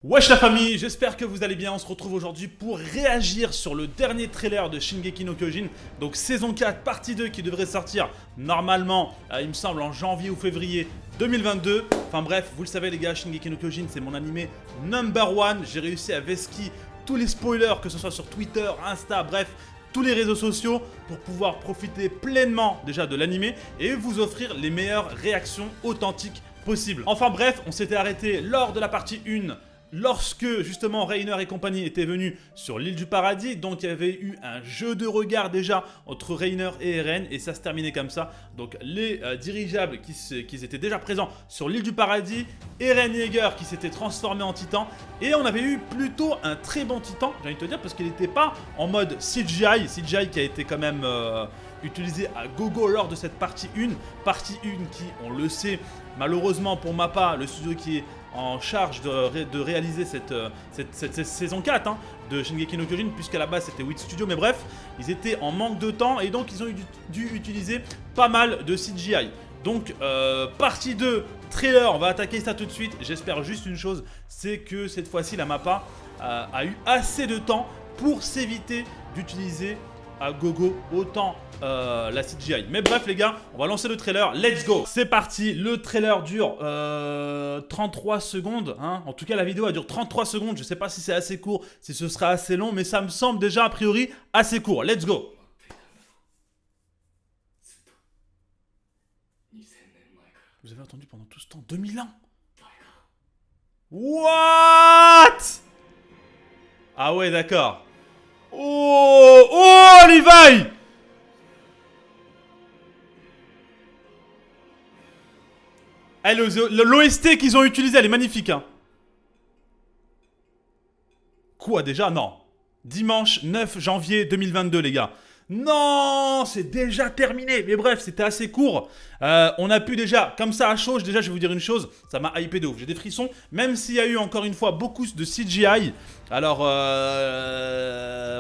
Wesh la famille, j'espère que vous allez bien. On se retrouve aujourd'hui pour réagir sur le dernier trailer de Shingeki no Kyojin. Donc saison 4, partie 2 qui devrait sortir normalement, il me semble en janvier ou février 2022. Enfin bref, vous le savez les gars, Shingeki no Kyojin c'est mon animé number one. J'ai réussi à vesquiller tous les spoilers, que ce soit sur Twitter, Insta, bref, tous les réseaux sociaux pour pouvoir profiter pleinement déjà de l'animé et vous offrir les meilleures réactions authentiques possibles. Enfin bref, on s'était arrêté lors de la partie 1 lorsque justement Reiner et compagnie étaient venus sur l'île du paradis. Donc il y avait eu un jeu de regard déjà entre Reiner et Eren et ça se terminait comme ça. Donc les dirigeables qui étaient déjà présents sur l'île du paradis, Eren Yeager qui s'était transformé en titan, et on avait eu plutôt un très bon titan, j'ai envie de te dire, parce qu'il n'était pas en mode CGI qui a été quand même utilisé à gogo lors de cette partie 1. Partie 1 qui, on le sait, malheureusement pour Mappa, le studio qui est en charge de réaliser cette saison 4 de Shingeki no Kyojin, puisqu'à la base c'était Wit Studio, mais bref, ils étaient en manque de temps et donc ils ont dû utiliser pas mal de CGI. Donc partie 2, trailer, on va attaquer ça tout de suite. J'espère juste une chose, c'est que cette fois-ci la Mappa a eu assez de temps pour s'éviter d'utiliser à gogo autant la CGI. Mais bref les gars, on va lancer le trailer, let's go. C'est parti, le trailer dure 33 secondes En tout cas la vidéo elle dure 33 secondes. Je sais pas si c'est assez court, si ce sera assez long, mais ça me semble déjà a priori assez court. Let's go. Vous avez attendu pendant tout ce temps 2000 ans. What? Ah ouais d'accord. Oh Levi! L'OST qu'ils ont utilisé, elle est magnifique Quoi déjà? Non. Dimanche 9 janvier 2022 les gars. Non, c'est déjà terminé. Mais bref, c'était assez court. On a pu déjà, comme ça à chaud, déjà je vais vous dire une chose, ça m'a hypé de ouf. J'ai des frissons, même s'il y a eu encore une fois beaucoup de CGI. Alors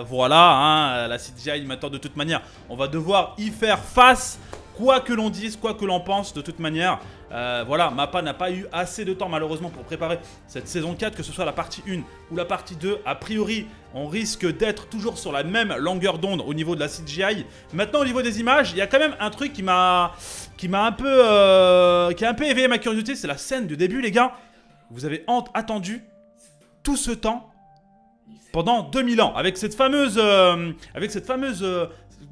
voilà, la CGI maintenant de toute manière, on va devoir y faire face. Quoi que l'on dise, quoi que l'on pense, de toute manière, voilà, Mappa n'a pas eu assez de temps malheureusement pour préparer cette saison 4, que ce soit la partie 1 ou la partie 2. A priori, on risque d'être toujours sur la même longueur d'onde au niveau de la CGI. Maintenant, au niveau des images, il y a quand même un truc qui a un peu éveillé ma curiosité, c'est la scène du début, les gars. Vous avez attendu tout ce temps pendant 2000 ans, avec cette fameuse,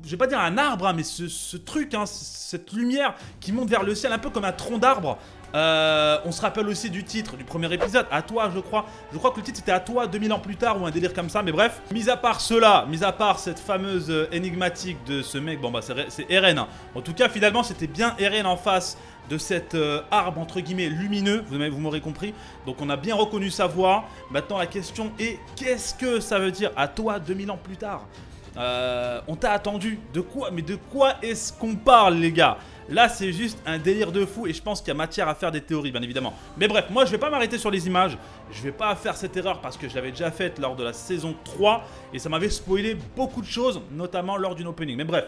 je vais pas dire un arbre, mais ce truc, cette lumière qui monte vers le ciel, un peu comme un tronc d'arbre. On se rappelle aussi du titre du premier épisode, À toi, je crois. Je crois que le titre c'était À toi 2000 ans plus tard ou un délire comme ça, mais bref. Mis à part cela, mis à part cette fameuse énigmatique de ce mec, bon bah c'est Eren. En tout cas, finalement, c'était bien Eren en face de cet arbre entre guillemets lumineux, vous m'aurez compris. Donc on a bien reconnu sa voix. Maintenant la question est, qu'est-ce que ça veut dire À toi 2000 ans plus tard? On t'a attendu. De quoi? Mais de quoi est-ce qu'on parle les gars? Là c'est juste un délire de fou et je pense qu'il y a matière à faire des théories bien évidemment. Mais bref, moi je vais pas m'arrêter sur les images. Je vais pas faire cette erreur parce que je l'avais déjà faite lors de la saison 3 et ça m'avait spoilé beaucoup de choses, notamment lors d'une opening. Mais bref,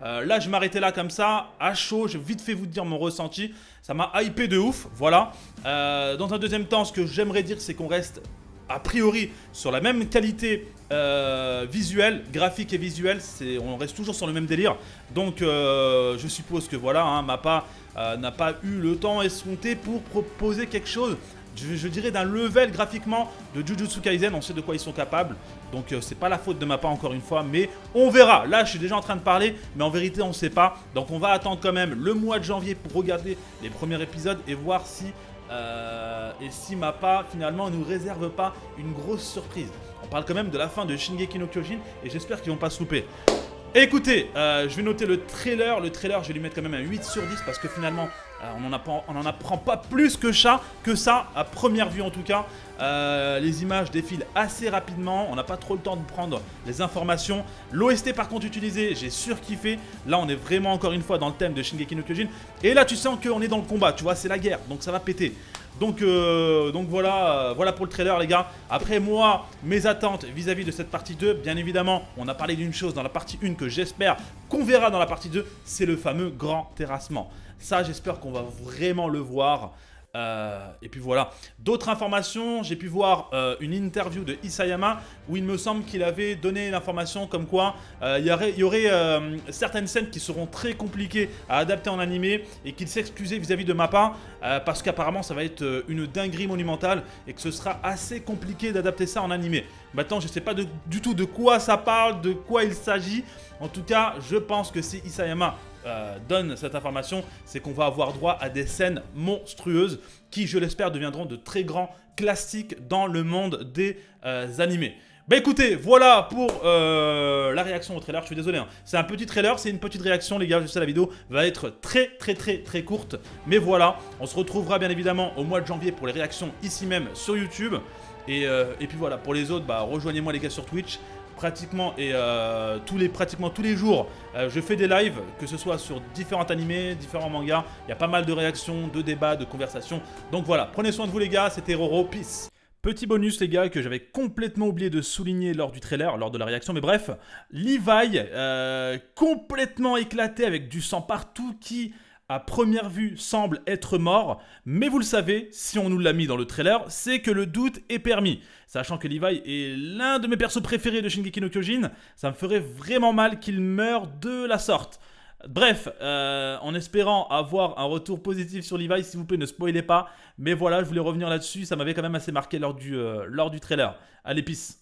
là je m'arrêtais là comme ça, à chaud, j'ai vite fait vous dire mon ressenti. Ça m'a hypé de ouf, voilà. Dans un deuxième temps, ce que j'aimerais dire c'est qu'on reste a priori sur la même qualité visuelle, graphique et visuelle, on reste toujours sur le même délire. Donc je suppose que voilà, Mappa n'a pas eu le temps escompté pour proposer quelque chose, je dirais d'un level graphiquement de Jujutsu Kaisen. On sait de quoi ils sont capables. Donc c'est pas la faute de Mappa encore une fois, mais on verra. Là je suis déjà en train de parler, mais en vérité on sait pas. Donc on va attendre quand même le mois de janvier pour regarder les premiers épisodes et voir si Mappa finalement ne nous réserve pas une grosse surprise. On parle quand même de la fin de Shingeki no Kyojin et j'espère qu'ils vont pas se louper. Écoutez, je vais noter le trailer. Le trailer, je vais lui mettre quand même un 8 sur 10 parce que finalement, on en apprend pas plus que ça, à première vue en tout cas. Les images défilent assez rapidement, on n'a pas trop le temps de prendre les informations. L'OST par contre utilisé, j'ai surkiffé. Là, on est vraiment encore une fois dans le thème de Shingeki no Kyojin. Et là, tu sens qu'on est dans le combat, tu vois, c'est la guerre, donc ça va péter. Donc voilà pour le trailer les gars. Après moi, mes attentes vis-à-vis de cette partie 2, bien évidemment, on a parlé d'une chose dans la partie 1 que j'espère qu'on verra dans la partie 2, c'est le fameux grand terrassement. Ça, j'espère qu'on va vraiment le voir. Et puis voilà. D'autres informations, j'ai pu voir une interview de Isayama où il me semble qu'il avait donné l'information comme quoi il y aurait certaines scènes qui seront très compliquées à adapter en animé et qu'il s'excusait vis-à-vis de Mappa parce qu'apparemment ça va être une dinguerie monumentale et que ce sera assez compliqué d'adapter ça en animé. Maintenant, je ne sais pas du tout de quoi ça parle, de quoi il s'agit. En tout cas, je pense que si Isayama donne cette information, c'est qu'on va avoir droit à des scènes monstrueuses qui, je l'espère, deviendront de très grands classiques dans le monde des animés. Bah écoutez, voilà pour la réaction au trailer. Je suis désolé, hein. C'est un petit trailer, c'est une petite réaction les gars. Je sais la vidéo va être très courte. Mais voilà, on se retrouvera bien évidemment au mois de janvier pour les réactions ici même sur YouTube. Et puis voilà, pour les autres, bah, rejoignez-moi les gars sur Twitch. Pratiquement tous les jours, je fais des lives, que ce soit sur différents animés, différents mangas. Il y a pas mal de réactions, de débats, de conversations. Donc voilà, prenez soin de vous les gars, c'était Roro, peace. Petit bonus les gars que j'avais complètement oublié de souligner lors du trailer, lors de la réaction, mais bref, Levi complètement éclaté avec du sang partout qui à première vue semble être mort, mais vous le savez, si on nous l'a mis dans le trailer, c'est que le doute est permis. Sachant que Levi est l'un de mes persos préférés de Shingeki no Kyojin, ça me ferait vraiment mal qu'il meure de la sorte. Bref, en espérant avoir un retour positif sur Levi, s'il vous plaît ne spoilez pas, mais voilà, je voulais revenir là-dessus, ça m'avait quand même assez marqué lors du trailer. Allez, peace.